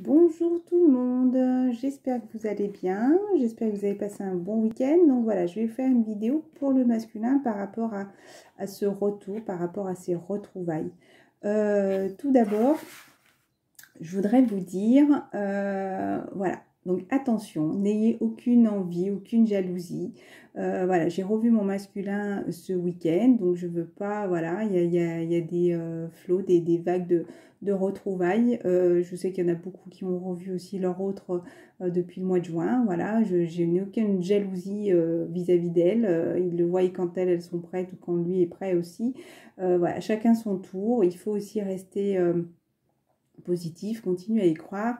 Bonjour tout le monde, j'espère que vous allez bien, j'espère que vous avez passé un bon week-end. Donc voilà, je vais faire une vidéo pour le masculin par rapport à ce retour, par rapport à ces retrouvailles. Tout d'abord, je voudrais vous dire, voilà, donc attention, n'ayez aucune envie, aucune jalousie. Voilà, j'ai revu mon masculin ce week-end, donc je veux pas, voilà, il y a des flots, des vagues de retrouvailles. Je sais qu'il y en a beaucoup qui ont revu aussi leur autre depuis le mois de juin. Voilà, je n'ai aucune jalousie vis-à-vis d'elle. Ils le voient quand elles sont prêtes ou quand lui est prêt aussi. Voilà, chacun son tour. Il faut aussi rester positif, continuer à y croire.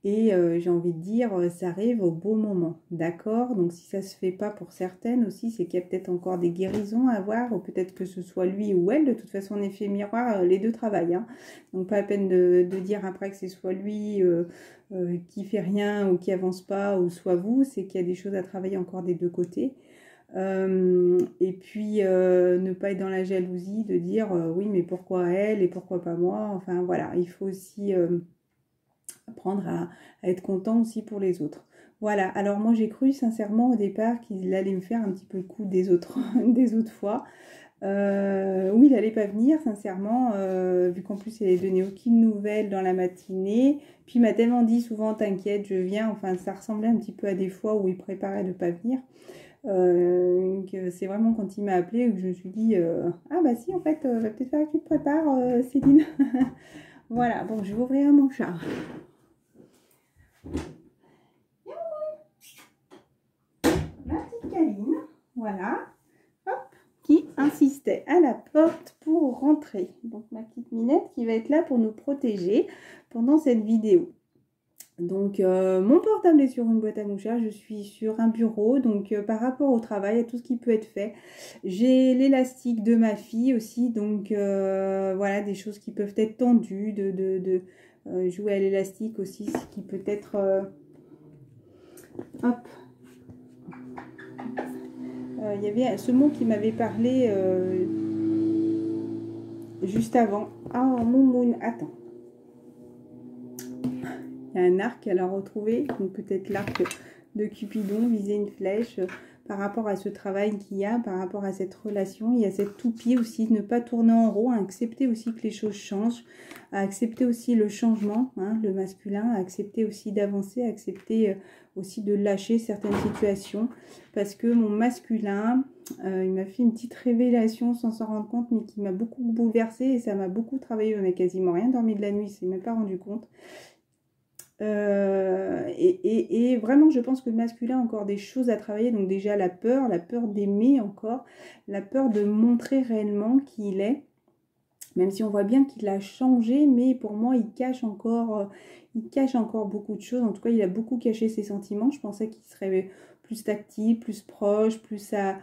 Et j'ai envie de dire, ça arrive au bon moment, d'accord? Donc si ça se fait pas pour certaines aussi, c'est qu'il y a peut-être encore des guérisons à voir, ou peut-être que ce soit lui ou elle. De toute façon, en effet miroir, les deux travaillent, hein. Donc pas la peine de dire après que c'est soit lui qui fait rien ou qui avance pas, ou soit vous, c'est qu'il y a des choses à travailler encore des deux côtés. Et puis ne pas être dans la jalousie de dire oui mais pourquoi elle et pourquoi pas moi, enfin voilà, il faut aussi apprendre à être content aussi pour les autres. Voilà, alors moi j'ai cru sincèrement au départ qu'il allait me faire un petit peu le coup des autres, des autres fois. Oui, il n'allait pas venir, sincèrement, vu qu'en plus il n'avait donné aucune nouvelle dans la matinée. Puis il m'a tellement dit souvent t'inquiète, je viens, enfin ça ressemblait un petit peu à des fois où il préparait de ne pas venir. C'est vraiment quand il m'a appelé que je me suis dit ah bah si en fait va peut-être falloir que tu te prépares Céline. Voilà, bon je vais ouvrir mon chat. Ma petite câline, voilà, hop, qui insistait à la porte pour rentrer. Donc ma petite Minette qui va être là pour nous protéger pendant cette vidéo. Donc mon portable est sur une boîte à mouchoirs, je suis sur un bureau, donc par rapport au travail, à tout ce qui peut être fait, j'ai l'élastique de ma fille aussi, donc voilà, des choses qui peuvent être tendues, de jouer à l'élastique aussi, ce qui peut être hop, il y avait ce mot qui m'avait parlé juste avant. Ah, mon moon, attends. Il y a un arc qu'elle a retrouvé, donc peut-être l'arc de Cupidon, viser une flèche par rapport à ce travail qu'il y a, par rapport à cette relation. Il y a cette toupie aussi, ne pas tourner en rond, à accepter aussi que les choses changent, à accepter aussi le changement, hein, le masculin, à accepter aussi d'avancer, à accepter aussi de lâcher certaines situations, parce que mon masculin, il m'a fait une petite révélation sans s'en rendre compte, mais qui m'a beaucoup bouleversée et ça m'a beaucoup travaillé. On n'a quasiment rien dormi de la nuit, il s'est même pas rendu compte. Et vraiment je pense que le masculin a encore des choses à travailler. Donc déjà la peur d'aimer encore, la peur de montrer réellement qui il est, même si on voit bien qu'il a changé, mais pour moi il cache encore beaucoup de choses. En tout cas il a beaucoup caché ses sentiments. Je pensais qu'il serait plus tactile, plus proche, plus à...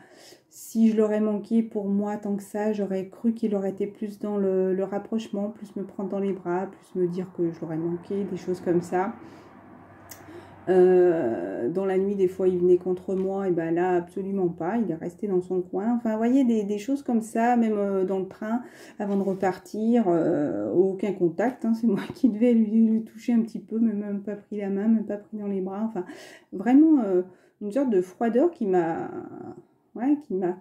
Si je l'aurais manqué pour moi tant que ça, j'aurais cru qu'il aurait été plus dans le rapprochement, plus me prendre dans les bras, plus me dire que je l'aurais manqué, des choses comme ça. Dans la nuit, des fois, il venait contre moi, et ben là, absolument pas. Il est resté dans son coin. Enfin, vous voyez, des choses comme ça, même dans le train, avant de repartir, aucun contact. Hein, c'est moi qui devais lui toucher un petit peu, mais même pas pris la main, même pas pris dans les bras. Enfin, vraiment une sorte de froideur qui m'a... Ouais, qui m'a...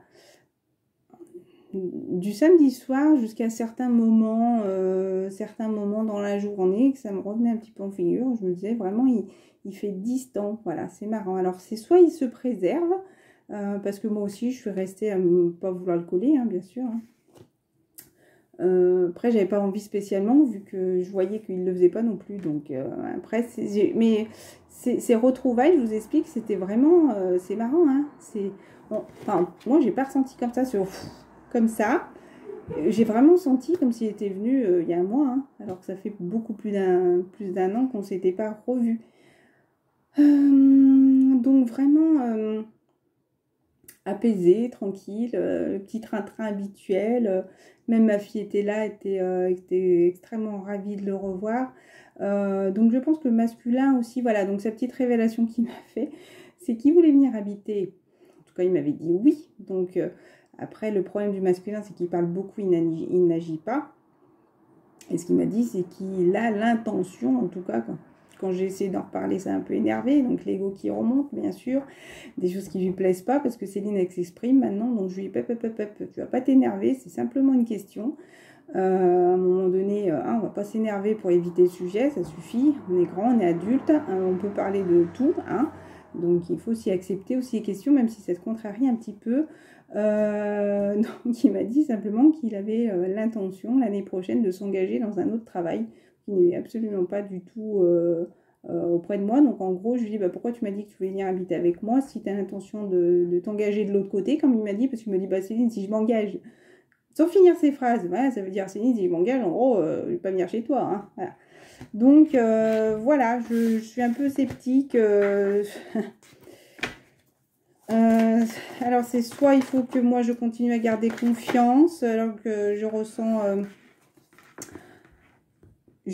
Du samedi soir jusqu'à certains moments dans la journée, que ça me revenait un petit peu en figure. Je me disais vraiment, il fait distant. Voilà, c'est marrant. Alors, c'est soit il se préserve, parce que moi aussi, je suis restée à ne pas vouloir le coller, hein, bien sûr. Hein. Après, j'avais pas envie spécialement, vu que je voyais qu'il ne le faisait pas non plus. Donc, après, mais ces retrouvailles, je vous explique, c'était vraiment... c'est marrant, hein. Enfin, moi, j'ai pas ressenti comme ça comme ça. J'ai vraiment senti comme s'il était venu il y a un mois, hein, alors que ça fait beaucoup plus d'un an qu'on ne s'était pas revus. Donc vraiment apaisé, tranquille, le petit train-train habituel. Même ma fille était là, était extrêmement ravie de le revoir. Donc je pense que le masculin aussi, voilà, donc sa petite révélation qu'il m'a fait, c'est qu'il voulait venir habiter. En tout cas, il m'avait dit oui, donc... Après, le problème du masculin, c'est qu'il parle beaucoup, il n'agit pas. Et ce qu'il m'a dit, c'est qu'il a l'intention, en tout cas, quand j'ai essayé d'en reparler, ça a un peu énervé. Donc l'ego qui remonte, bien sûr. Des choses qui lui plaisent pas, parce que Céline, elle s'exprime maintenant. Donc je lui dis, tu vas pas t'énerver, c'est simplement une question. À un moment donné, on va pas s'énerver pour éviter le sujet, ça suffit. On est grand, on est adulte, on peut parler de tout, hein. Donc il faut aussi accepter aussi les questions, même si ça te contrarie un petit peu. Donc il m'a dit simplement qu'il avait l'intention l'année prochaine de s'engager dans un autre travail qui n'est absolument pas du tout auprès de moi. Donc en gros, je lui dis, bah, pourquoi tu m'as dit que tu voulais venir habiter avec moi si tu as l'intention de t'engager de l'autre côté, comme il m'a dit, parce qu'il me dit, bah Céline, si je m'engage, sans finir ses phrases, voilà, ça veut dire Céline, si je m'engage, en gros, je ne vais pas venir chez toi, hein, voilà. Donc voilà, je suis un peu sceptique. Alors c'est soit il faut que moi je continue à garder confiance, alors que je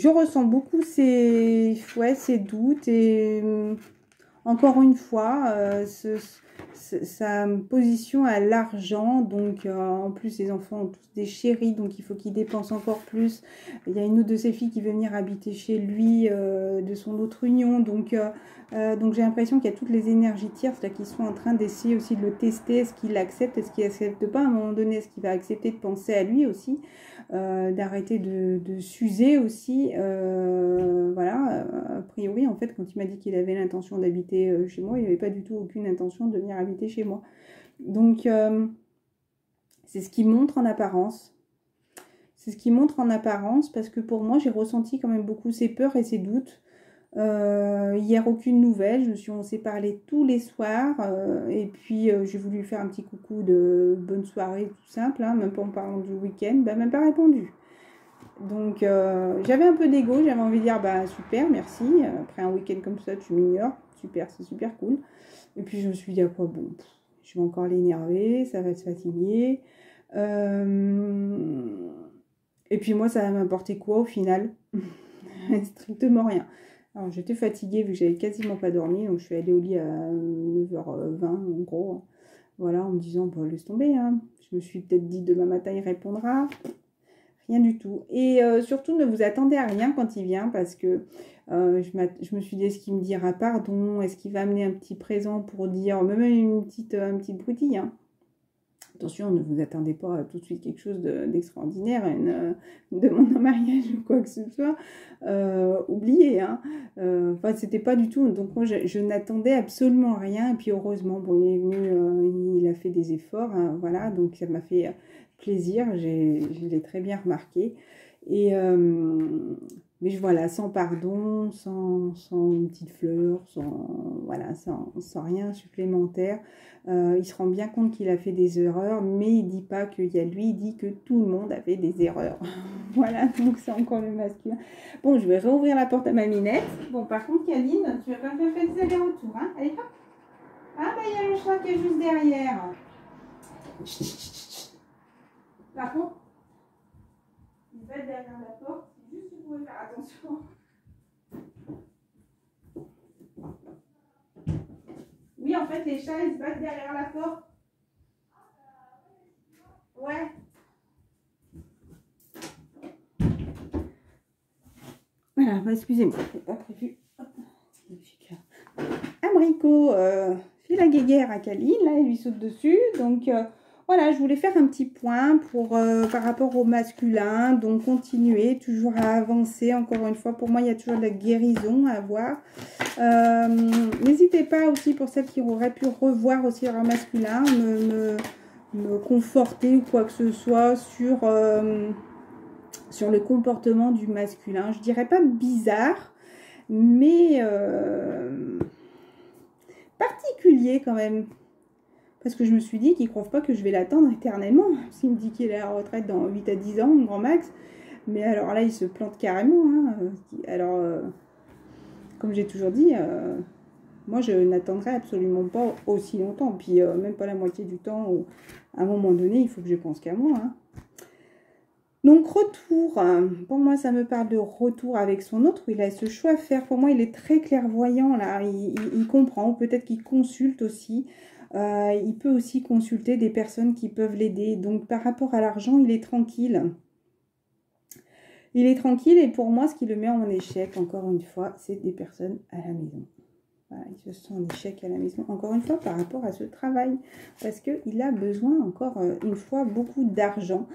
ressens beaucoup ces doutes et encore une fois sa position à l'argent. Donc en plus les enfants ont tous des chéris, donc il faut qu'ils dépensent encore plus. Il y a une autre de ses filles qui veut venir habiter chez lui de son autre union, donc j'ai l'impression qu'il y a toutes les énergies tierces là qui sont en train d'essayer aussi de le tester. Est-ce qu'il accepte, est-ce qu'il accepte pas à un moment donné, est-ce qu'il va accepter de penser à lui aussi, d'arrêter de s'user aussi, voilà. A priori en fait quand il m'a dit qu'il avait l'intention d'habiter chez moi, il n'avait pas du tout aucune intention de venir habiter chez moi. Donc c'est ce qui montre en apparence. C'est ce qui montre en apparence, parce que pour moi j'ai ressenti quand même beaucoup ses peurs et ses doutes. Hier aucune nouvelle, on s'est parlé tous les soirs, et puis j'ai voulu faire un petit coucou de bonne soirée tout simple, hein, même pas en parlant du week-end, bah même pas répondu. Donc j'avais un peu d'ego, j'avais envie de dire bah super, merci, après un week-end comme ça tu m'ignores, super, c'est super cool. Et puis je me suis dit à quoi bon, je vais encore l'énerver, ça va se fatiguer. Et puis moi ça va m'apporter quoi au final? Strictement rien. Alors j'étais fatiguée vu que j'avais quasiment pas dormi, donc je suis allée au lit à 9h20 en gros. Voilà, en me disant bah laisse tomber, hein. Je me suis peut-être dit demain matin il répondra. Rien du tout. Et surtout ne vous attendez à rien quand il vient, parce que je me suis dit est-ce qu'il me dira pardon, est-ce qu'il va amener un petit présent pour dire, même une petite broutille, hein. Attention, ne vous attendez pas à tout de suite quelque chose d'extraordinaire, une demande en mariage ou quoi que ce soit. Oubliez, hein. Enfin, c'était pas du tout. Donc moi, je n'attendais absolument rien. Et puis heureusement, bon, il est venu, il a fait des efforts, hein, voilà. Donc ça m'a fait plaisir. Je l'ai très bien remarqué. Et mais voilà, sans pardon, sans une petite fleur, voilà, sans rien supplémentaire. Il se rend bien compte qu'il a fait des erreurs, mais il dit pas qu'il y a lui, il dit que tout le monde a fait des erreurs. Voilà, donc c'est encore le masculin. Bon, je vais réouvrir la porte à ma minette. Bon, par contre, Kaline, tu vas pas me faire des allers-retours, hein? Allez, hop. Ah, bah, il y a le chat qui est juste derrière. Par contre, il va être derrière la porte. C'est juste que vous pouvez faire attention. Oui, en fait, les chats, ils se battent derrière la porte. Ouais. Voilà, bah, excusez-moi, c'est pas prévu. Abricot fait la guéguerre à Kaline, là, elle lui saute dessus. Donc, voilà, je voulais faire un petit point par rapport au masculin. Donc, continuer, toujours à avancer. Encore une fois, pour moi, il y a toujours de la guérison à avoir. N'hésitez pas aussi, pour celles qui auraient pu revoir aussi leur masculin, me conforter ou quoi que ce soit sur le comportement du masculin. Je dirais pas bizarre, mais particulier quand même. Parce que je me suis dit qu'il ne croit pas que je vais l'attendre éternellement. S'il me dit qu'il est à la retraite dans 8 à 10 ans, grand max. Mais alors là, il se plante carrément, hein. Alors, comme j'ai toujours dit, moi, je n'attendrai absolument pas aussi longtemps. Puis, même pas la moitié du temps. Où, à un moment donné, il faut que je pense qu'à moi, hein. Donc, retour. Pour moi, ça me parle de retour avec son autre. Il a ce choix à faire. Pour moi, il est très clairvoyant, là. Il comprend. Peut-être qu'il consulte aussi. Il peut aussi consulter des personnes qui peuvent l'aider. Donc, par rapport à l'argent, il est tranquille. Il est tranquille et pour moi, ce qui le met en échec, encore une fois, c'est des personnes à la maison. Voilà, il se sent en échec à la maison, encore une fois, par rapport à ce travail. Parce qu'il a besoin, encore une fois, beaucoup d'argent.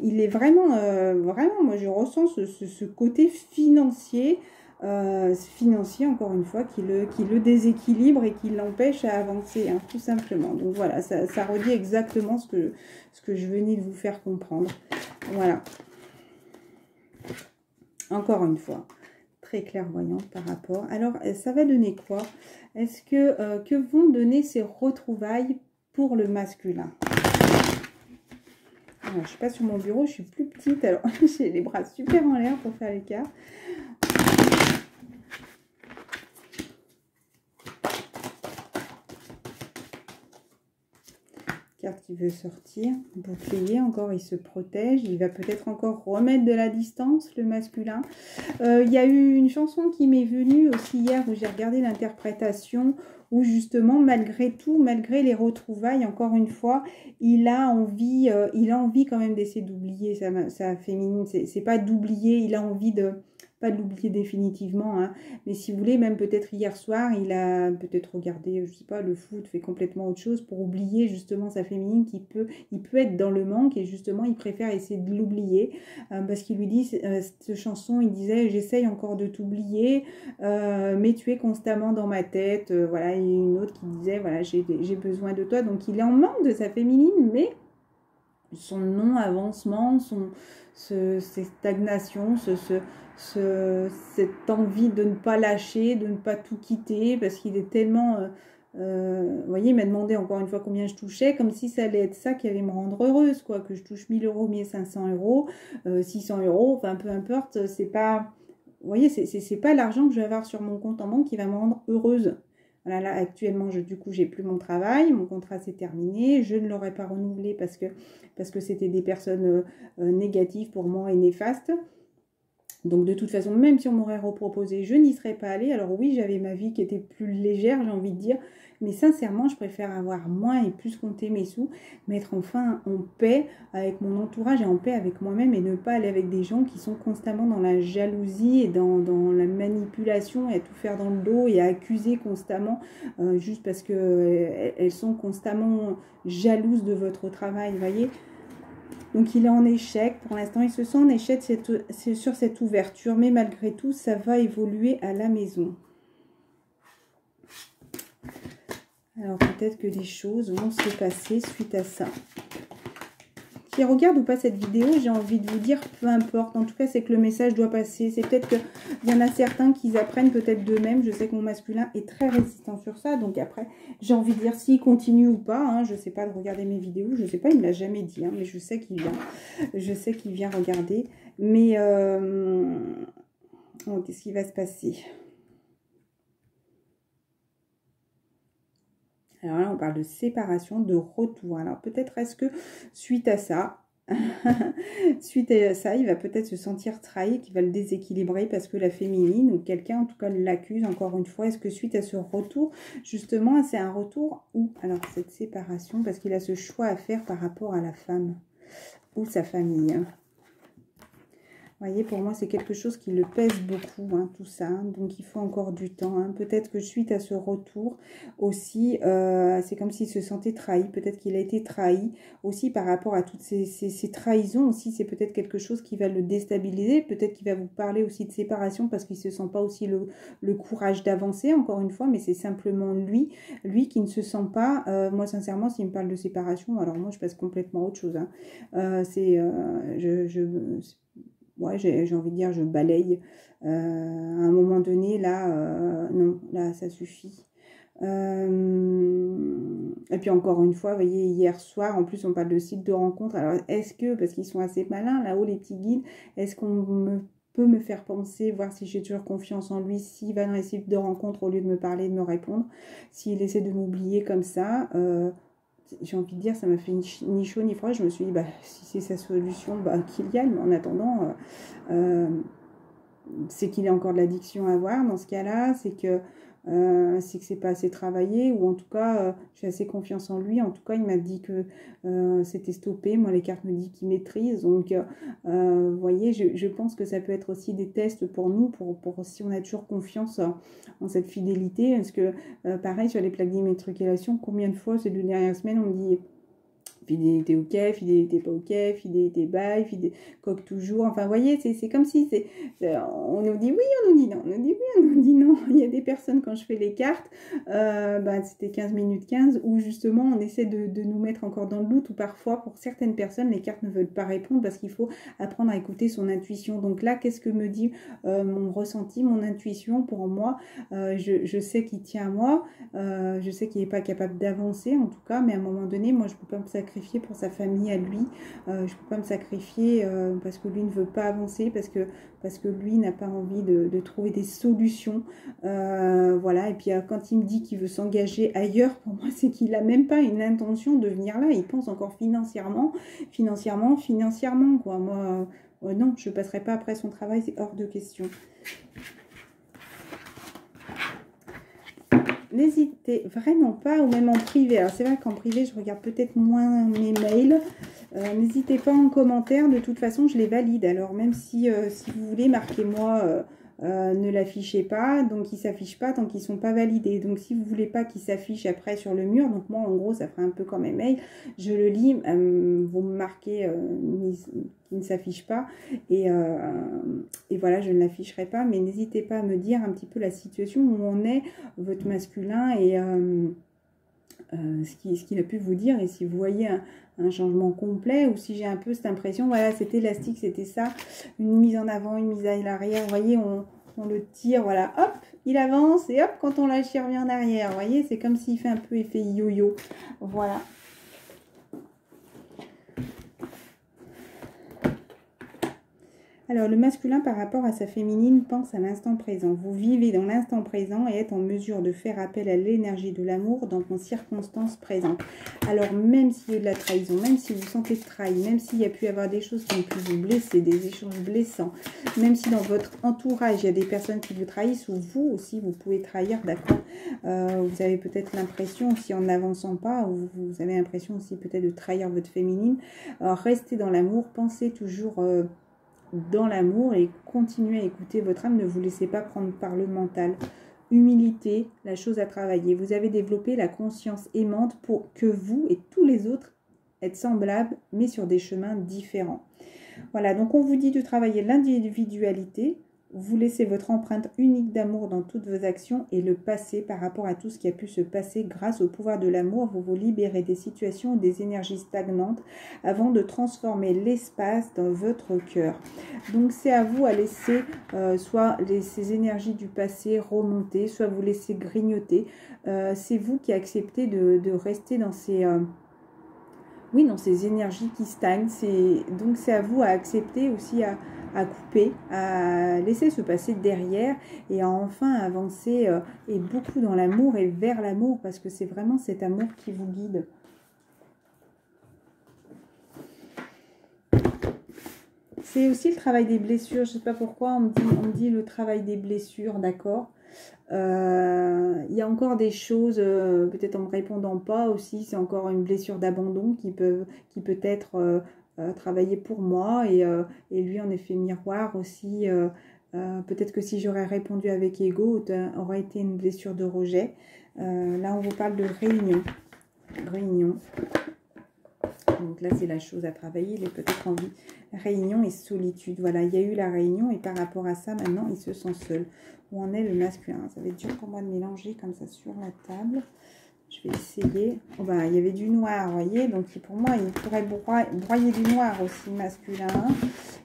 Il est vraiment, vraiment, moi je ressens ce côté financier, encore une fois, qui le déséquilibre et qui l'empêche à avancer, hein, tout simplement. Donc voilà, ça redit exactement ce que je venais de vous faire comprendre. Voilà. Encore une fois, très clairvoyante par rapport. Alors, ça va donner quoi? Est-ce que vont donner ces retrouvailles pour le masculin? Alors, je ne suis pas sur mon bureau, je suis plus petite, alors j'ai les bras super en l'air pour faire les cartes. Carte qui veut sortir, bouclier, encore il se protège, il va peut-être encore remettre de la distance, le masculin. Il y a eu une chanson qui m'est venue aussi hier où j'ai regardé l'interprétation, où justement malgré tout, malgré les retrouvailles, encore une fois, il a envie quand même d'essayer d'oublier sa féminine, c'est pas d'oublier, il a envie de... Pas de l'oublier définitivement, hein. Mais si vous voulez, même peut-être hier soir, il a peut-être regardé, je sais pas, le foot, fait complètement autre chose pour oublier justement sa féminine il peut être dans le manque et justement il préfère essayer de l'oublier parce qu'il lui dit, cette chanson, il disait, j'essaye encore de t'oublier, mais tu es constamment dans ma tête, voilà, et une autre qui disait, voilà, j'ai besoin de toi, donc il est en manque de sa féminine, mais son non-avancement, cette stagnation, cette envie de ne pas lâcher, de ne pas tout quitter, parce qu'il est tellement... vous voyez, il m'a demandé encore une fois combien je touchais, comme si ça allait être ça qui allait me rendre heureuse, quoi, que je touche 1000 euros, 1500 euros, 600 euros, enfin peu importe, c'est pas... Vous voyez, c'est pas l'argent que je vais avoir sur mon compte en banque qui va me rendre heureuse. Voilà, là, actuellement, du coup, j'ai plus mon travail, mon contrat s'est terminé, je ne l'aurais pas renouvelé parce que c'était des personnes négatives pour moi et néfastes. Donc de toute façon, même si on m'aurait reproposé, je n'y serais pas allée. Alors oui, j'avais ma vie qui était plus légère, j'ai envie de dire. Mais sincèrement, je préfère avoir moins et plus compter mes sous, mettre enfin en paix avec mon entourage et en paix avec moi-même et ne pas aller avec des gens qui sont constamment dans la jalousie et dans la manipulation et à tout faire dans le dos et à accuser constamment juste parce que elles sont constamment jalouses de votre travail, vous voyez. Donc il est en échec, pour l'instant il se sent en échec sur cette ouverture, mais malgré tout ça va évoluer à la maison. Alors peut-être que des choses vont se passer suite à ça. Qui regarde ou pas cette vidéo, j'ai envie de vous dire, peu importe, en tout cas c'est que le message doit passer. C'est peut-être qu'il y en a certains qui apprennent peut-être d'eux-mêmes. Je sais que mon masculin est très résistant sur ça, donc après j'ai envie de dire s'il continue ou pas, hein, je sais pas, de regarder mes vidéos, je sais pas, il me l'a jamais dit, hein, mais je sais qu'il vient regarder, mais oh, qu'est-ce qui va se passer? Alors là, on parle de séparation, de retour. Alors peut-être est-ce que suite à ça, il va peut-être se sentir trahi, qui va le déséquilibrer parce que la féminine ou quelqu'un en tout cas l'accuse encore une fois. Est-ce que suite à ce retour, justement, c'est un retour où, alors cette séparation, parce qu'il a ce choix à faire par rapport à la femme ou sa famille, hein. Vous voyez, pour moi, c'est quelque chose qui le pèse beaucoup, hein, tout ça. Hein, donc, il faut encore du temps. Hein. Peut-être que suite à ce retour aussi, c'est comme s'il se sentait trahi. Peut-être qu'il a été trahi aussi par rapport à toutes ces trahisons. Aussi, c'est peut-être quelque chose qui va le déstabiliser. Peut-être qu'il va vous parler aussi de séparation parce qu'il ne se sent pas aussi le courage d'avancer, encore une fois. Mais c'est simplement lui qui ne se sent pas... moi, sincèrement, s'il me parle de séparation, alors moi, je passe complètement à autre chose. Hein. Ouais, j'ai envie de dire, je balaye. À un moment donné, là, non, là, ça suffit. Et puis encore une fois, vous voyez, hier soir, en plus, on parle de site de rencontre. Alors, est-ce que, parce qu'ils sont assez malins, là-haut, les petits guides, est-ce qu'on peut me faire penser, voir si j'ai toujours confiance en lui, s'il va dans les sites de rencontre au lieu de me parler, de me répondre, s'il essaie de m'oublier comme ça, j'ai envie de dire, ça m'a fait ni chaud ni froid. Je me suis dit, bah, si c'est sa solution, bah, qu'il y aille. Mais en attendant, c'est qu'il a encore de l'addiction à avoir dans ce cas-là, c'est que c'est pas assez travaillé, ou en tout cas, j'ai assez confiance en lui. En tout cas, il m'a dit que c'était stoppé. Moi, les cartes me disent qu'il maîtrise. Donc, vous voyez, je pense que ça peut être aussi des tests pour nous, pour si on a toujours confiance en cette fidélité. Parce que, pareil, sur les plaques d'immatriculation, combien de fois ces 2 dernières semaines, on me dit... fidélité ok, fidélité pas ok, fidélité bye, coque toujours. Enfin, vous voyez, c'est comme si on nous dit oui, on nous dit non, on nous dit oui, on nous dit non. Il y a des personnes, quand je fais les cartes, c'était 15 minutes 15, où justement on essaie de nous mettre encore dans le doute, ou parfois pour certaines personnes, les cartes ne veulent pas répondre parce qu'il faut apprendre à écouter son intuition. Donc là, qu'est-ce que me dit mon ressenti, mon intuition pour moi? Je sais qu'il tient à moi, je sais qu'il n'est pas capable d'avancer en tout cas, mais à un moment donné, moi je ne peux pas me sacrifier pour sa famille à lui, je ne peux pas me sacrifier parce que lui ne veut pas avancer, parce que lui n'a pas envie de trouver des solutions, voilà. Et puis quand il me dit qu'il veut s'engager ailleurs, pour moi c'est qu'il n'a même pas une intention de venir là, il pense encore financièrement quoi. Moi non, je ne passerai pas après son travail, c'est hors de question. N'hésitez vraiment pas, ou même en privé. Alors c'est vrai qu'en privé, je regarde peut-être moins mes mails. N'hésitez pas en commentaire. De toute façon, je les valide. Alors même si vous voulez, marquez-moi ne l'affichez pas. Donc, ils ne s'affichent pas tant qu'ils ne sont pas validés. Donc, si vous ne voulez pas qu'ils s'affichent après sur le mur, donc moi, en gros, ça fera un peu comme mes mails. Je le lis, vous me marquez qui ne s'affiche pas, et voilà, je ne l'afficherai pas, mais n'hésitez pas à me dire un petit peu la situation où on est, votre masculin, et ce qu'il a pu vous dire, et si vous voyez un changement complet, ou si j'ai un peu cette impression, voilà, c'était élastique, c'était ça, une mise en avant, une mise à l'arrière, vous voyez, on le tire, voilà, hop, il avance, et hop, quand on lâche, il revient en arrière, vous voyez, c'est comme s'il fait un peu effet yo-yo, voilà. Alors, le masculin, par rapport à sa féminine, pense à l'instant présent. Vous vivez dans l'instant présent et êtes en mesure de faire appel à l'énergie de l'amour dans vos circonstances présentes. Alors, même s'il y a de la trahison, même si vous sentez trahi, même s'il y a pu y avoir des choses qui ont pu vous blesser, des échanges blessants, même si dans votre entourage, il y a des personnes qui vous trahissent, ou vous aussi, vous pouvez trahir, d'accord, vous avez peut-être l'impression, si en n'avançant pas, ou vous avez l'impression aussi peut-être de trahir votre féminine, restez dans l'amour, pensez toujours... dans l'amour, et continuez à écouter votre âme, ne vous laissez pas prendre par le mental. Humilité, la chose à travailler. Vous avez développé la conscience aimante pour que vous et tous les autres êtes semblables, mais sur des chemins différents. Voilà, donc on vous dit de travailler l'individualité. Vous laissez votre empreinte unique d'amour dans toutes vos actions, et le passé par rapport à tout ce qui a pu se passer grâce au pouvoir de l'amour. Vous vous libérez des situations ou des énergies stagnantes avant de transformer l'espace dans votre cœur. Donc c'est à vous à laisser soit ces énergies du passé remonter, soit vous laisser grignoter. C'est vous qui acceptez de rester dans ces... oui, dans ces énergies qui stagnent. Donc c'est à vous à accepter aussi à couper, à laisser se passer derrière, et à enfin avancer et beaucoup dans l'amour et vers l'amour, parce que c'est vraiment cet amour qui vous guide. C'est aussi le travail des blessures. Je ne sais pas pourquoi on me dit le travail des blessures, d'accord. Il y a encore des choses, peut-être en me répondant pas aussi, c'est encore une blessure d'abandon qui peut être travaillée pour moi, et lui en effet miroir aussi. Peut-être que si j'aurais répondu avec ego, aurait été une blessure de rejet. Là on vous parle de réunion. Donc là c'est la chose à travailler, il est peut-être en vie. Réunion et solitude, voilà, il y a eu la réunion, et par rapport à ça maintenant il se sent seul. Où en est le masculin? Ça va être dur pour moi de mélanger comme ça sur la table. Je vais essayer. Oh ben, il y avait du noir, vous voyez. Donc pour moi, il pourrait broyer du noir aussi, masculin.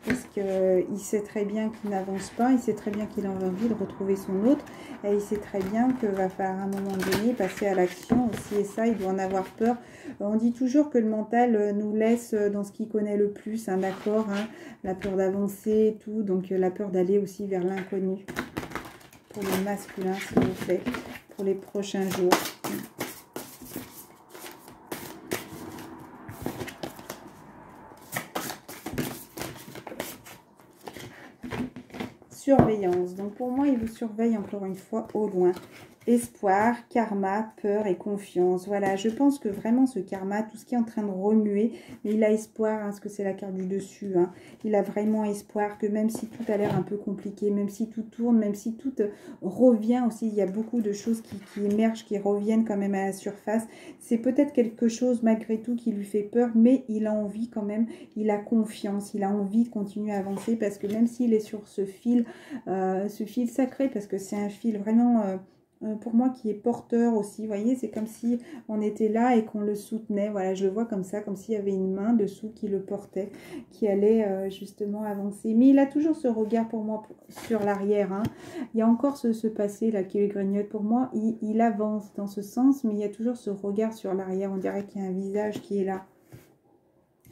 Parce qu'il sait très bien qu'il n'avance pas. Il sait très bien qu'il a envie de retrouver son autre. Et il sait très bien qu'il va falloir à un moment donné passer à l'action aussi. Et ça, il doit en avoir peur. On dit toujours que le mental nous laisse dans ce qu'il connaît le plus. Hein, d'accord, hein, la peur d'avancer et tout. Donc la peur d'aller aussi vers l'inconnu. Pour le masculin, s'il vous plaît, pour les prochains jours. surveillance. Donc pour moi, il vous surveille encore une fois au loin. Espoir, karma, peur et confiance. Voilà, je pense que vraiment ce karma, tout ce qui est en train de remuer, mais il a espoir, hein, parce que c'est la carte du dessus, hein, il a vraiment espoir que même si tout a l'air un peu compliqué, même si tout tourne, même si tout revient aussi, il y a beaucoup de choses qui émergent, qui reviennent quand même à la surface. C'est peut-être quelque chose malgré tout qui lui fait peur, mais il a envie quand même, il a confiance, il a envie de continuer à avancer, parce que même s'il est sur ce fil sacré, parce que c'est un fil vraiment... pour moi qui est porteur aussi, vous voyez, c'est comme si on était là et qu'on le soutenait, voilà, je le vois comme ça, comme s'il y avait une main dessous qui le portait, qui allait justement avancer, mais il a toujours ce regard pour moi sur l'arrière, hein. Il y a encore ce passé là qui le grignote, pour moi, il avance dans ce sens, mais il y a toujours ce regard sur l'arrière, on dirait qu'il y a un visage qui est là.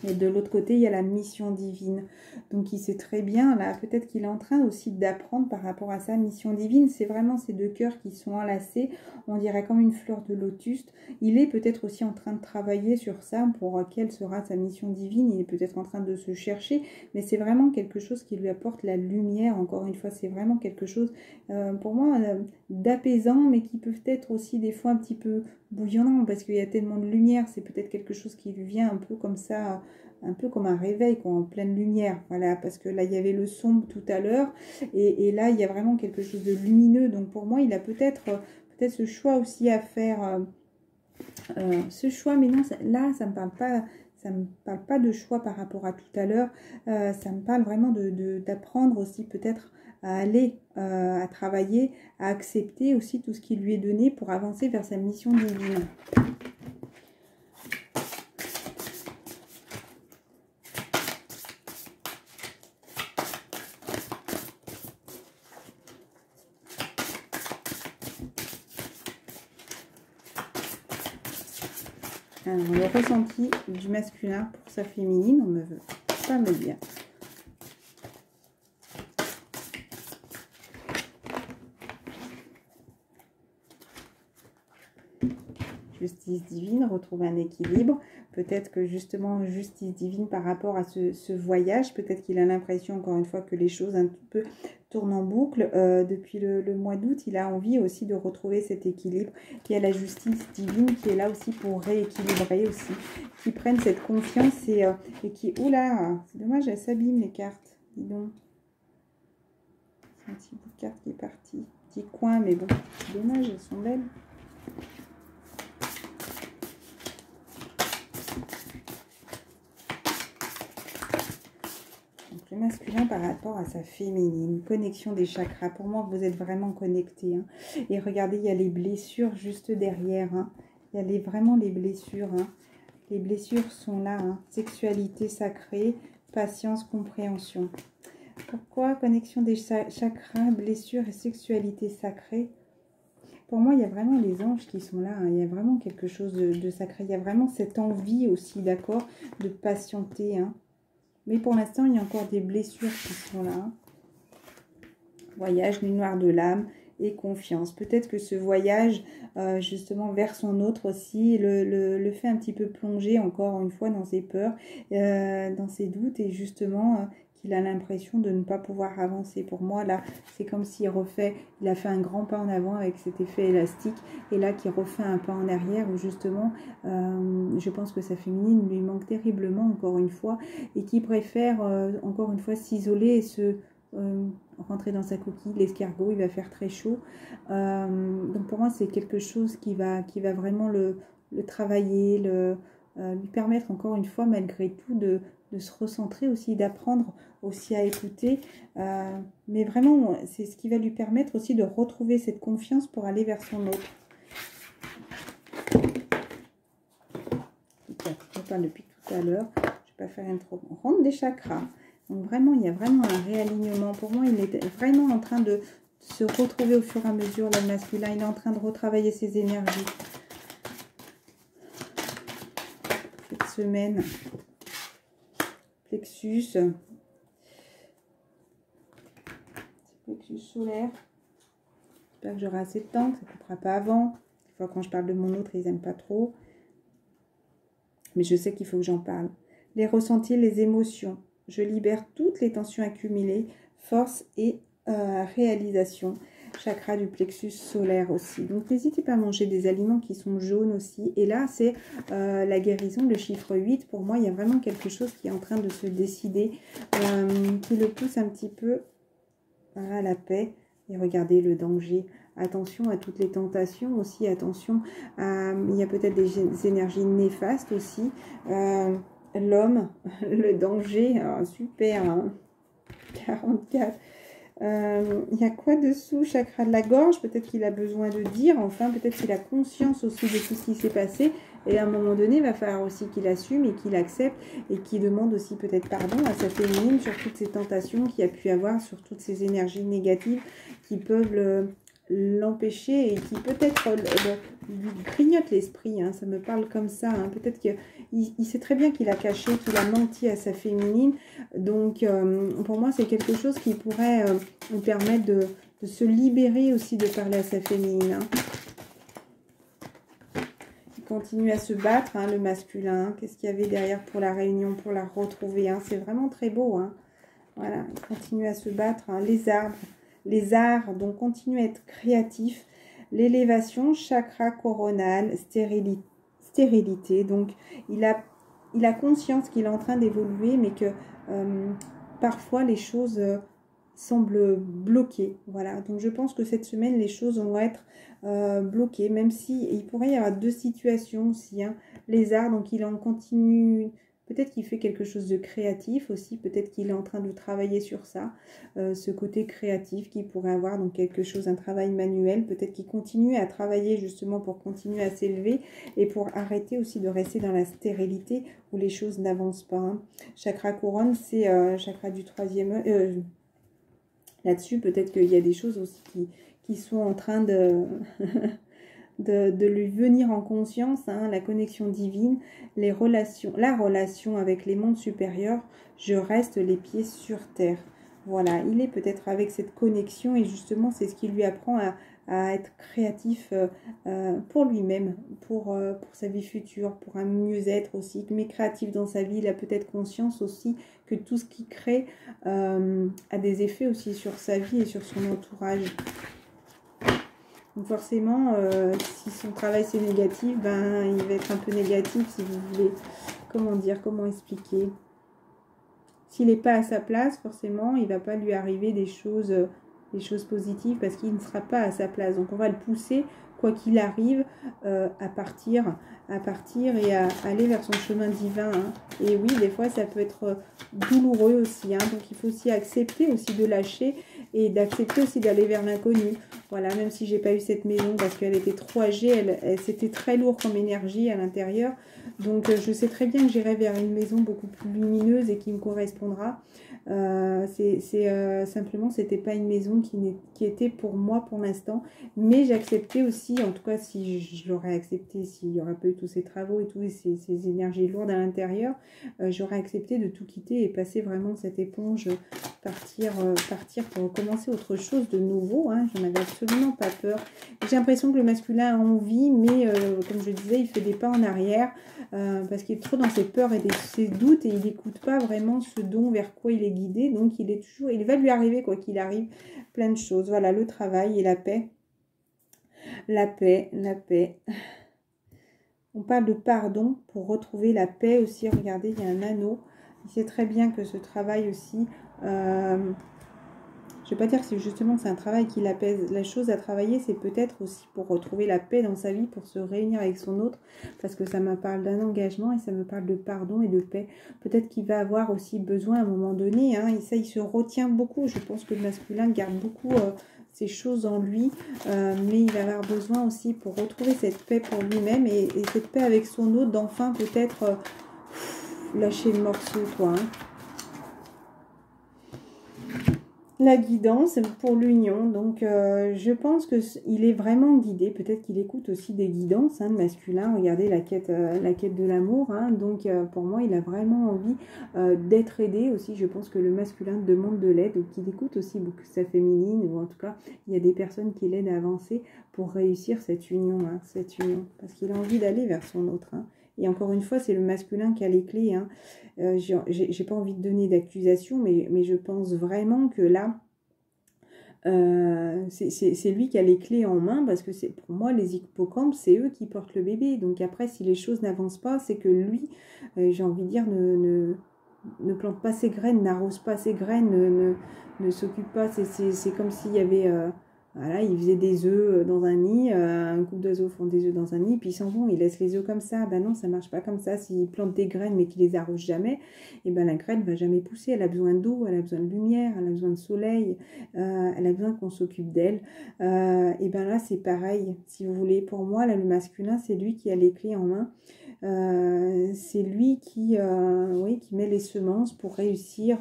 Et de l'autre côté, il y a la mission divine. Donc, il sait très bien, là, peut-être qu'il est en train aussi d'apprendre par rapport à sa mission divine. C'est vraiment ces deux cœurs qui sont enlacés. On dirait comme une fleur de lotus. Il est peut-être aussi en train de travailler sur ça pour quelle sera sa mission divine. Il est peut-être en train de se chercher. Mais c'est vraiment quelque chose qui lui apporte la lumière. Encore une fois, c'est vraiment quelque chose, pour moi, d'apaisant, mais qui peut être aussi des fois un petit peu bouillonnant, parce qu'il y a tellement de lumière. C'est peut-être quelque chose qui lui vient un peu comme ça, un peu comme un réveil, quoi, en pleine lumière, voilà, parce que là il y avait le sombre tout à l'heure, et là il y a vraiment quelque chose de lumineux. Donc pour moi il a peut-être ce choix aussi à faire, ce choix, mais non, là ça me parle pas. Ça ne me parle pas de choix par rapport à tout à l'heure, ça me parle vraiment d'apprendre aussi peut-être à aller, à travailler, à accepter aussi tout ce qui lui est donné pour avancer vers sa mission divine. Alors, le ressenti du masculin pour sa féminine, on ne veut pas me dire. Justice divine, retrouver un équilibre. Peut-être que justement, justice divine par rapport à ce voyage, peut-être qu'il a l'impression, encore une fois, que les choses un petit peu tournent en boucle. Depuis le mois d'août, il a envie aussi de retrouver cet équilibre. Il y a la justice divine qui est là aussi pour rééquilibrer aussi. Qui prennent cette confiance et qui... Oula, c'est dommage, elles s'abîment les cartes. Dis donc. C'est un petit bout de carte qui est parti. Petit coin, mais bon, c'est dommage, elles sont belles. Le masculin par rapport à sa féminine, connexion des chakras. Pour moi, vous êtes vraiment connectés, hein. Et regardez, il y a les blessures juste derrière, hein. Il y a vraiment les blessures, hein. Les blessures sont là, hein. Sexualité sacrée, patience, compréhension. Pourquoi connexion des chakras, blessures et sexualité sacrée? Pour moi, il y a vraiment les anges qui sont là, hein. Il y a vraiment quelque chose de sacré. Il y a vraiment cette envie aussi, d'accord, de patienter, hein. Mais pour l'instant, il y a encore des blessures qui sont là. Voyage, nuit noire de l'âme et confiance. Peut-être que ce voyage, justement, vers son autre aussi, le fait un petit peu plonger encore une fois dans ses peurs, dans ses doutes, et justement... qu'il a l'impression de ne pas pouvoir avancer. Pour moi, là, c'est comme s'il il a fait un grand pas en avant avec cet effet élastique, et là, qu'il refait un pas en arrière, où justement, je pense que sa féminine lui manque terriblement, encore une fois, et qui préfère, encore une fois, s'isoler et se rentrer dans sa coquille, l'escargot, il va faire très chaud. Donc pour moi, c'est quelque chose qui va vraiment le travailler, lui permettre, encore une fois, malgré tout, de se recentrer aussi, d'apprendre aussi à écouter, mais vraiment c'est ce qui va lui permettre aussi de retrouver cette confiance pour aller vers son autre. Je parle depuis tout à l'heure, je ne vais pas faire une trop grande des chakras. Donc vraiment, il y a vraiment un réalignement. Pour moi, il est vraiment en train de se retrouver au fur et à mesure, le masculin. Il est en train de retravailler ses énergies. Cette semaine, plexus solaire. J'espère que j'aurai assez de temps, que ça ne coupera pas avant. Des fois, quand je parle de mon autre, ils n'aiment pas trop. Mais je sais qu'il faut que j'en parle. Les ressentis, les émotions. Je libère toutes les tensions accumulées, force et réalisation. Chakra du plexus solaire aussi. Donc n'hésitez pas à manger des aliments qui sont jaunes aussi. Et là, c'est la guérison, le chiffre 8. Pour moi, il y a vraiment quelque chose qui est en train de se décider, qui le pousse un petit peu à la paix. Et regardez le danger. Attention à toutes les tentations aussi. Attention, il y a peut-être des énergies néfastes aussi. L'homme, le danger, super, hein, 44. Il y a quoi dessous? Chakra de la gorge, peut-être qu'il a besoin de dire, enfin peut-être qu'il a conscience aussi de tout ce qui s'est passé, et à un moment donné il va falloir aussi qu'il assume et qu'il accepte et qu'il demande aussi peut-être pardon à sa féminine sur toutes ces tentations qu'il a pu avoir, sur toutes ces énergies négatives qui peuvent l'empêcher et qui peut-être lui grignote l'esprit, hein, ça me parle comme ça, hein. Peut-être qu'il sait très bien qu'il a caché, qu'il a menti à sa féminine, donc pour moi c'est quelque chose qui pourrait lui permettre de se libérer aussi de parler à sa féminine, hein. Il continue à se battre, hein, le masculin, hein. Qu'est-ce qu'il y avait derrière pour la réunion, pour la retrouver, hein. C'est vraiment très beau, hein. Voilà, il continue à se battre, hein. Les arbres, les arts, donc continue à être créatif. L'élévation, chakra coronal, stérilité. Donc, il a conscience qu'il est en train d'évoluer, mais que parfois les choses semblent bloquées. Voilà, donc je pense que cette semaine, les choses vont être bloquées, même si il pourrait y avoir deux situations aussi, hein. Les arts, donc il en continue. Peut-être qu'il fait quelque chose de créatif aussi, peut-être qu'il est en train de travailler sur ça, ce côté créatif qu'il pourrait avoir, donc quelque chose, un travail manuel, peut-être qu'il continue à travailler justement pour continuer à s'élever et pour arrêter aussi de rester dans la stérilité où les choses n'avancent pas, hein. Chakra couronne, c'est chakra du troisième là-dessus, peut-être qu'il y a des choses aussi qui sont en train de... de lui venir en conscience, hein, la connexion divine, la relation avec les mondes supérieurs, je reste les pieds sur terre. Voilà, il est peut-être avec cette connexion et justement c'est ce qui lui apprend à être créatif pour lui-même, pour sa vie future, pour un mieux-être aussi, mais créatif dans sa vie. Il a peut-être conscience aussi que tout ce qu'il crée a des effets aussi sur sa vie et sur son entourage. Donc forcément, si son travail c'est négatif, ben il va être un peu négatif si vous voulez. Comment dire, comment expliquer? S'il n'est pas à sa place, forcément, il ne va pas lui arriver des choses positives parce qu'il ne sera pas à sa place. Donc on va le pousser, quoi qu'il arrive, à partir et à aller vers son chemin divin, hein. Et oui, des fois, ça peut être douloureux aussi, hein. Donc il faut aussi accepter aussi de lâcher et d'accepter aussi d'aller vers l'inconnu. Voilà, même si j'ai pas eu cette maison parce qu'elle était trop âgée, c'était très lourd comme énergie à l'intérieur. Donc je sais très bien que j'irai vers une maison beaucoup plus lumineuse et qui me correspondra. Simplement, c'était pas une maison qui était pour moi pour l'instant. Mais j'acceptais aussi, en tout cas si je l'aurais accepté, s'il n'y aurait pas eu tous ces travaux et toutes ces énergies lourdes à l'intérieur, j'aurais accepté de tout quitter et passer vraiment cette éponge, partir pour recommencer autre chose de nouveau, hein. J'en avais absolument pas peur. J'ai l'impression que le masculin a envie, mais comme je disais, il fait des pas en arrière parce qu'il est trop dans ses peurs et ses doutes et il n'écoute pas vraiment ce dont vers quoi il est guidé. Donc il va lui arriver quoi qu'il arrive plein de choses. Voilà, le travail et la paix. La paix. On parle de pardon pour retrouver la paix aussi. Regardez, il y a un anneau. Il sait très bien que ce travail aussi... je ne vais pas dire que c'est justement que c'est un travail qui l'apaise. La chose à travailler, c'est peut-être aussi pour retrouver la paix dans sa vie, pour se réunir avec son autre, parce que ça me parle d'un engagement et ça me parle de pardon et de paix. Peut-être qu'il va avoir aussi besoin à un moment donné, hein, et ça, il se retient beaucoup. Je pense que le masculin garde beaucoup ces choses en lui, mais il va avoir besoin aussi pour retrouver cette paix pour lui-même et cette paix avec son autre, d'enfin peut-être lâcher le morceau, quoi, hein. La guidance pour l'union, donc je pense qu'il est vraiment guidé, peut-être qu'il écoute aussi des guidances, hein, de masculin. Regardez la quête de l'amour, hein. Donc pour moi il a vraiment envie d'être aidé aussi. Je pense que le masculin demande de l'aide, ou qu'il écoute aussi beaucoup sa féminine, ou en tout cas il y a des personnes qui l'aident à avancer pour réussir cette union, hein, parce qu'il a envie d'aller vers son autre, hein. Et encore une fois, c'est le masculin qui a les clés, hein. J'ai pas envie de donner d'accusation, mais je pense vraiment que là, c'est lui qui a les clés en main, parce que c'est pour moi, les hippocampes, c'est eux qui portent le bébé. Donc après, si les choses n'avancent pas, c'est que lui, j'ai envie de dire, ne plante pas ses graines, n'arrose pas ses graines, ne s'occupe pas. C'est comme s'il y avait... voilà, il faisait des œufs dans un nid, un couple d'oiseaux font des œufs dans un nid, puis ils s'en vont, ils laissent les œufs comme ça. Ben non, ça marche pas comme ça. S'ils plantent des graines mais qu'ils les arrosent jamais, et ben la graine va jamais pousser. Elle a besoin d'eau, elle a besoin de lumière, elle a besoin de soleil, elle a besoin qu'on s'occupe d'elle. Et ben là, c'est pareil. Si vous voulez, pour moi, là, le masculin, c'est lui qui a les clés en main. C'est lui qui, oui, qui met les semences pour réussir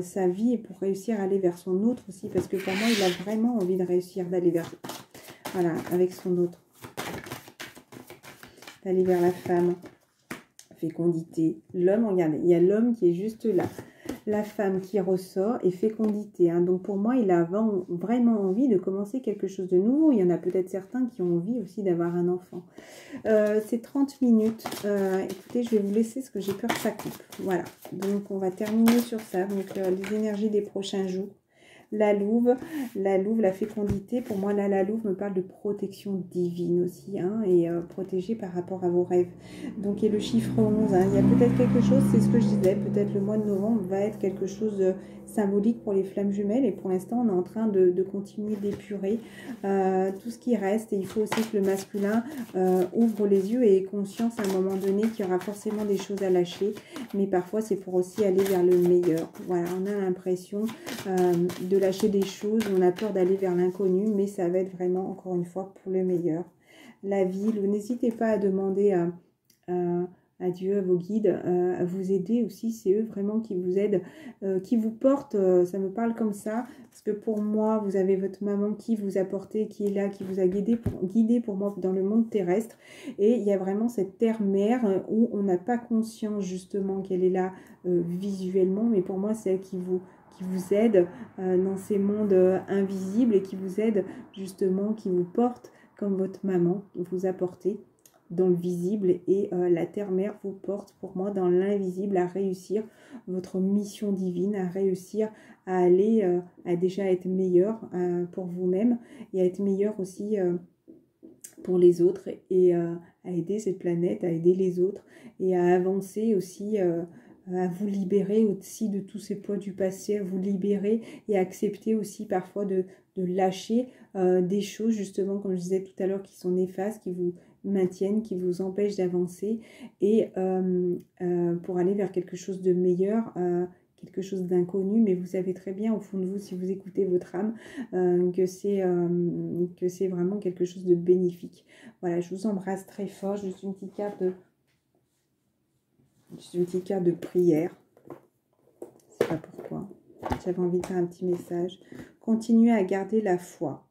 sa vie et pour réussir à aller vers son autre aussi, parce que pour moi il a vraiment envie de réussir, d'aller vers, voilà, avec son autre, d'aller vers la femme, fécondité, l'homme, regardez, il y a l'homme qui est juste là, la femme qui ressort et fécondité, hein. Donc pour moi il a vraiment envie de commencer quelque chose de nouveau. Il y en a peut-être certains qui ont envie aussi d'avoir un enfant. C'est 30 minutes. Écoutez, je vais vous laisser parce que j'ai peur que ça coupe. Voilà, donc on va terminer sur ça. Donc les énergies des prochains jours. La louve, la fécondité. Pour moi, là, la louve me parle de protection divine aussi, hein, et protégée par rapport à vos rêves. Donc, et le chiffre 11, hein, il y a peut-être quelque chose, c'est ce que je disais, peut-être le mois de novembre va être quelque chose de symbolique pour les flammes jumelles. Et pour l'instant, on est en train de continuer d'épurer tout ce qui reste. Et il faut aussi que le masculin ouvre les yeux et ait conscience à un moment donné qu'il y aura forcément des choses à lâcher. Mais parfois, c'est pour aussi aller vers le meilleur. Voilà, on a l'impression de lâcher des choses, on a peur d'aller vers l'inconnu, mais ça va être vraiment, encore une fois, pour le meilleur. La vie, n'hésitez pas à demander à Dieu, à vos guides, à vous aider aussi. C'est eux vraiment qui vous aident, qui vous portent. Ça me parle comme ça, parce que pour moi, vous avez votre maman qui vous a porté, qui est là, qui vous a guidé pour moi dans le monde terrestre. Et il y a vraiment cette terre-mère où on n'a pas conscience justement qu'elle est là visuellement, mais pour moi, c'est elle qui vous aide dans ces mondes invisibles et qui vous aide justement, qui vous porte comme votre maman vous a porté dans le visible, et la terre-mère vous porte pour moi dans l'invisible, à réussir votre mission divine, à réussir à aller, à déjà être meilleur pour vous-même et à être meilleur aussi pour les autres, et à aider cette planète, à aider les autres et à avancer aussi, à vous libérer aussi de tous ces poids du passé, à vous libérer et à accepter aussi parfois de lâcher des choses, justement, comme je disais tout à l'heure, qui sont néfastes, qui vous maintiennent, qui vous empêchent d'avancer, et pour aller vers quelque chose de meilleur, quelque chose d'inconnu. Mais vous savez très bien au fond de vous, si vous écoutez votre âme, que c'est vraiment quelque chose de bénéfique. Voilà, je vous embrasse très fort. Juste une petite carte de prière. Je sais pas pourquoi. J'avais envie de faire un petit message. Continuez à garder la foi.